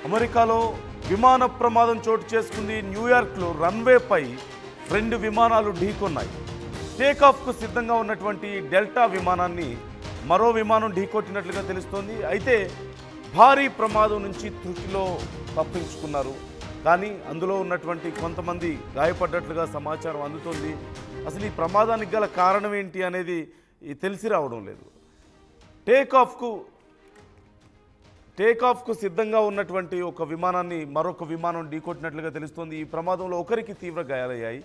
అమెరికాలో విమాన ప్రమాదం చోటు చేసుకుంది. న్యూయార్క్లో రన్వేపై 2 విమానాలు ఢీకొన్నాయి. టేకాఫ్కు సిద్ధంగా ఉన్నటువంటి డెల్టా విమానాన్ని మరో విమానం ఢీకొట్టినట్లుగా తెలుస్తోంది. అయితే భారీ ప్రమాదం నుంచి త్రుటిలో తప్పించుకున్నారు. కానీ అందులో ఉన్నటువంటి కొంతమంది గాయపడ్డట్లుగా సమాచారం అందుతోంది. అసలు ఈ ప్రమాదానికి గల కారణం ఏంటి అనేది తెలిసి రావడం లేదు. టేకాఫ్కు సిద్ధంగా ఉన్నటువంటి ఒక విమానాన్ని మరొక విమానం ఢీకొట్టినట్లుగా తెలుస్తోంది. ఈ ప్రమాదంలో ఒకరికి తీవ్ర గాయాలయ్యాయి.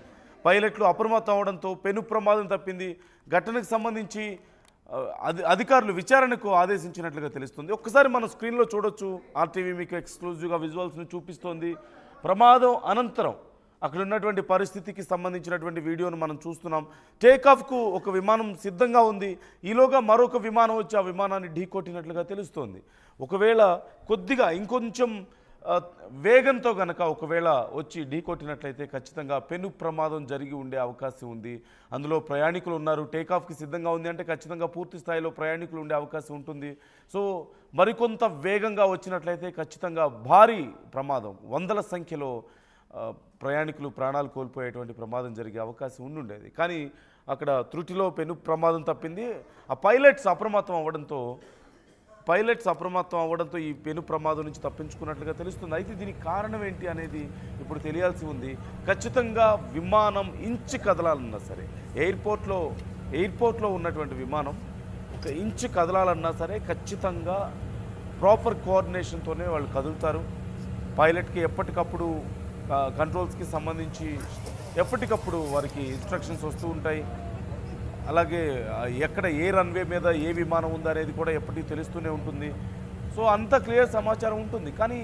పైలట్లు అప్రమత్తం అవడంతో పెను ప్రమాదం తప్పింది. ఘటనకు సంబంధించి అధికారులు విచారణకు ఆదేశించినట్లుగా తెలుస్తుంది. ఒక్కసారి మనం స్క్రీన్లో చూడొచ్చు. ఆర్టీవీ మీకు ఎక్స్క్లూజివ్గా విజువల్స్ను చూపిస్తోంది. ప్రమాదం అనంతరం అక్కడ ఉన్నటువంటి పరిస్థితికి సంబంధించినటువంటి వీడియోను మనం చూస్తున్నాం. టేకాఫ్కు ఒక విమానం సిద్ధంగా ఉంది. ఈలోగా మరొక విమానం వచ్చి ఆ విమానాన్ని ఢీకొట్టినట్లుగా తెలుస్తోంది. ఒకవేళ కొద్దిగా ఇంకొంచెం వేగంతో గనక ఒకవేళ వచ్చి ఢీకొట్టినట్లయితే ఖచ్చితంగా పెను ప్రమాదం జరిగి ఉండే అవకాశం ఉంది. అందులో ప్రయాణికులు ఉన్నారు. టేకాఫ్కి సిద్ధంగా ఉంది అంటే ఖచ్చితంగా పూర్తి స్థాయిలో ప్రయాణికులు ఉండే అవకాశం ఉంటుంది. సో మరికొంత వేగంగా వచ్చినట్లయితే ఖచ్చితంగా భారీ ప్రమాదం, వందల సంఖ్యలో ప్రయాణికులు ప్రాణాలు కోల్పోయేటువంటి ప్రమాదం జరిగే అవకాశం ఉండుండేది. కానీ అక్కడ త్రుటిలో పెను ప్రమాదం తప్పింది. ఆ పైలట్స్ అప్రమత్తం అవ్వడంతో ఈ పెను ప్రమాదం నుంచి తప్పించుకున్నట్లుగా తెలుస్తుంది. అయితే దీనికి కారణం ఏంటి అనేది ఇప్పుడు తెలియాల్సి ఉంది. ఖచ్చితంగా విమానం ఇంచు కదలాలన్నా సరే, ఎయిర్పోర్ట్లో ఉన్నటువంటి విమానం ఒక ఇంచు కదలాలన్నా సరే ఖచ్చితంగా ప్రాపర్ కోఆర్డినేషన్తోనే వాళ్ళు కదులుతారు. పైలట్కి ఎప్పటికప్పుడు కంట్రోల్స్కి సంబంధించి ఎప్పటికప్పుడు వారికి ఇన్స్ట్రక్షన్స్ వస్తూ ఉంటాయి. అలాగే ఎక్కడ ఏ రన్వే మీద ఏ విమానం ఉందా అనేది కూడా ఎప్పటికీ తెలుస్తూనే ఉంటుంది. సో అంత క్లియర్ సమాచారం ఉంటుంది. కానీ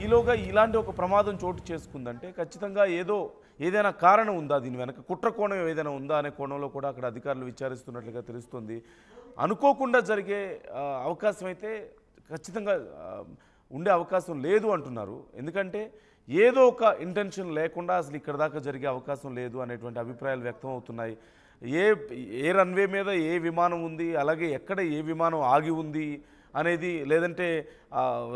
ఈలోగా ఇలాంటి ఒక ప్రమాదం చోటు చేసుకుందంటే ఖచ్చితంగా ఏదైనా కారణం ఉందా, దీని వెనక కుట్ర కోణం ఏదైనా ఉందా అనే కోణంలో కూడా అక్కడ అధికారులు విచారిస్తున్నట్లుగా తెలుస్తుంది. అనుకోకుండా జరిగే అవకాశం అయితే ఖచ్చితంగా ఉండే అవకాశం లేదు అంటున్నారు. ఎందుకంటే ఏదో ఒక ఇంటెన్షన్ లేకుండా అసలు ఇక్కడ దాకా జరిగే అవకాశం లేదు అనేటువంటి అభిప్రాయాలు వ్యక్తం అవుతున్నాయి. ఏ రన్వే మీద ఏ విమానం ఉంది, అలాగే ఎక్కడ ఏ విమానం ఆగి ఉంది అనేది, లేదంటే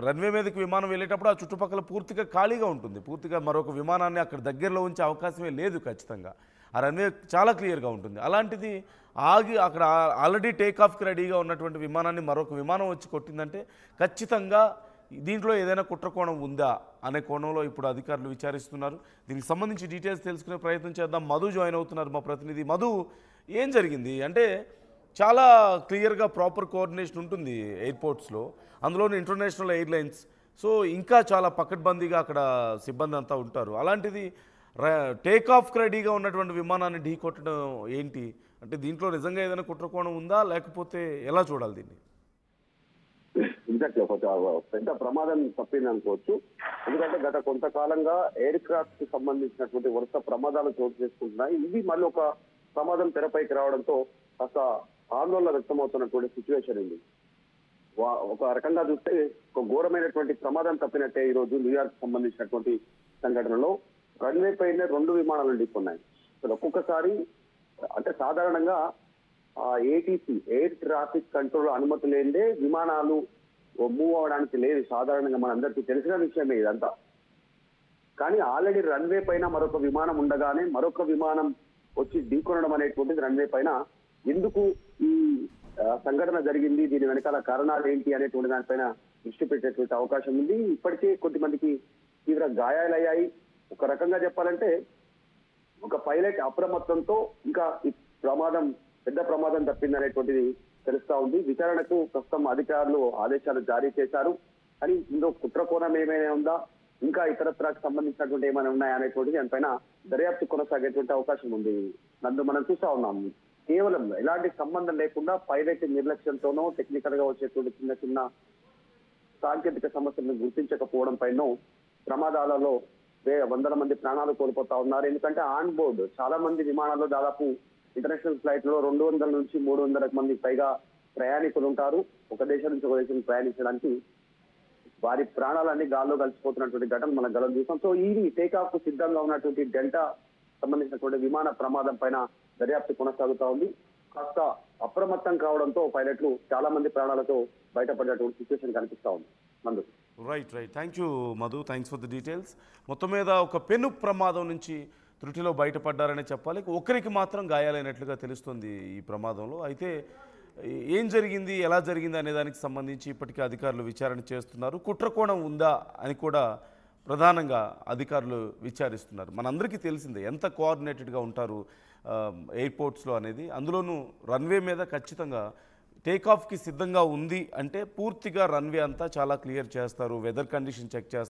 రన్వే మీదకి విమానం వెళ్ళేటప్పుడు ఆ చుట్టుపక్కల పూర్తిగా ఖాళీగా ఉంటుంది. పూర్తిగా మరొక విమానాన్ని అక్కడ దగ్గరలో ఉంచే అవకాశమే లేదు. ఖచ్చితంగా ఆ రన్వే చాలా క్లియర్గా ఉంటుంది. అలాంటిది ఆగి అక్కడ ఆల్రెడీ టేకాఫ్కి రెడీగా ఉన్నటువంటి విమానాన్ని మరొక విమానం వచ్చి కొట్టిందంటే ఖచ్చితంగా దీంట్లో ఏదైనా కుట్రకోణం ఉందా అనే కోణంలో ఇప్పుడు అధికారులు విచారిస్తున్నారు. దీనికి సంబంధించి డీటెయిల్స్ తెలుసుకునే ప్రయత్నం చేద్దాం. మధు జాయిన్ అవుతున్నారు, మా ప్రతినిధి. మధు, ఏం జరిగింది అంటే చాలా క్లియర్గా ప్రాపర్ కోఆర్డినేషన్ ఉంటుంది ఎయిర్పోర్ట్స్లో, అందులోని ఇంటర్నేషనల్ ఎయిర్లైన్స్. సో ఇంకా చాలా పకడ్బందీగా అక్కడ సిబ్బంది అంతా ఉంటారు. అలాంటిది టేకాఫ్కి రెడీగా ఉన్నటువంటి విమానాన్ని ఢీకొట్టడం ఏంటి అంటే దీంట్లో నిజంగా ఏదైనా కుట్రకోణం ఉందా, లేకపోతే ఎలా చూడాలి దీన్ని? ఎగ్జాక్ట్లీ ఒక పెద్ద ప్రమాదం తప్పింది అనుకోవచ్చు. ఎందుకంటే గత కొంతకాలంగా ఎయిర్ క్రాఫ్ట్ కి సంబంధించినటువంటి వరుస ప్రమాదాలు చోటు చేసుకుంటున్నాయి. ఇది మళ్ళీ ఒక ప్రమాదం తెరపైకి రావడంతో కాస్త ఆందోళన వ్యక్తమవుతున్నటువంటి సిచ్యువేషన్ ఉంది. ఒక రకంగా చూస్తే ఒక ఘోరమైనటువంటి ప్రమాదం తప్పినట్టే ఈ రోజు న్యూయార్క్ సంబంధించినటువంటి సంఘటనలో రన్వే పైన 2 విమానాలు ఢీకొన్నాయి. అసలు ఒక్కొక్కసారి అంటే సాధారణంగా ఏటీసీ ఎయిర్ ట్రాఫిక్ కంట్రోల్ అనుమతి లేదే విమానాలు మూవ్ అవడానికి లేదు. సాధారణంగా మనందరికీ తెలిసిన విషయమే ఇదంతా. కానీ ఆల్రెడీ రన్వే పైన మరొక విమానం ఉండగానే మరొక విమానం వచ్చి ఢీకొనడం అనేటువంటిది రన్వే పైన ఎందుకు ఈ సంఘటన జరిగింది, దీని వెనకాల కారణాలు ఏంటి అనేటువంటి దానిపైన దృష్టి పెట్టేటువంటి అవకాశం ఉంది. ఇప్పటికే కొద్దిమందికి తీవ్ర గాయాలయ్యాయి. ఒక రకంగా చెప్పాలంటే ఒక పైలట్ అప్రమత్తంతో ఇంకా ఈ పెద్ద ప్రమాదం తప్పిందనేటువంటిది తెలుస్తా ఉంది. విచారణకు ప్రస్తుతం అధికారులు ఆదేశాలు జారీ చేశారు. కానీ ఇందులో కుట్ర కోణం ఏమైనా ఉందా, ఇంకా ఇతరత్రకు సంబంధించినటువంటి ఏమైనా ఉన్నాయా అనేటువంటిది దానిపైన దర్యాప్తు కొనసాగేటువంటి అవకాశం ఉంది. మనం చూస్తా ఉన్నాం. కేవలం ఎలాంటి సంబంధం లేకుండా పైలట్ నిర్లక్ష్యంతోనో టెక్నికల్ గా వచ్చేటువంటి చిన్న సాంకేతిక సమస్యలను గుర్తించకపోవడం పైన ప్రమాదాలలో వందల మంది ప్రాణాలు కోల్పోతా ఉన్నారు. ఎందుకంటే ఆన్ బోర్డు చాలా మంది విమానాల్లో దాదాపు ఇంటర్నేషనల్ ఫ్లైట్ లో 200 నుంచి 300 మంది పైగా ప్రయాణికులు ఉంటారు. ఒక దేశం నుంచి ఒక దేశం ప్రయాణించడానికి వారి ప్రాణాలన్నీ గాల్లో కలిసిపోతున్నటువంటి ఘటన మనం గలం చూసాం. సో ఇది టేకాఫ్ కు సిద్ధంగా ఉన్నటువంటి డెల్టా సంబంధించినటువంటి విమాన ప్రమాదం పైన దర్యాప్తు కొనసాగుతా ఉంది. కాస్త అప్రమత్తం కావడంతో పైలట్లు చాలా మంది ప్రాణాలతో బయటపడినటువంటి సిచ్యువేషన్ కనిపిస్తా ఉంది మందు. Right thank you Madhu, thanks for the details. మొత్తం మీద ఒక పెను ప్రమాదం నుంచి త్రుటిలో బయటపడ్డారనే చెప్పాలి. ఒకరికి మాత్రం గాయాలైనట్లుగా తెలుస్తుంది ఈ ప్రమాదంలో. అయితే ఏం జరిగింది, ఎలా జరిగింది అనే దానికి సంబంధించి ఇప్పటికే అధికారులు విచారణ చేస్తున్నారు. కుట్రకోణం ఉందా అని కూడా ప్రధానంగా అధికారులు విచారిస్తున్నారు. మనందరికీ తెలిసిందే ఎంత కోఆర్డినేటెడ్గా ఉంటారు ఎయిర్పోర్ట్స్లో అనేది. అందులోనూ రన్వే మీద ఖచ్చితంగా టేకాఫ్కి సిద్ధంగా ఉంది అంటే పూర్తిగా రన్వే అంతా చాలా క్లియర్ చేస్తారు, వెదర్ కండిషన్ చెక్ చేస్తారు.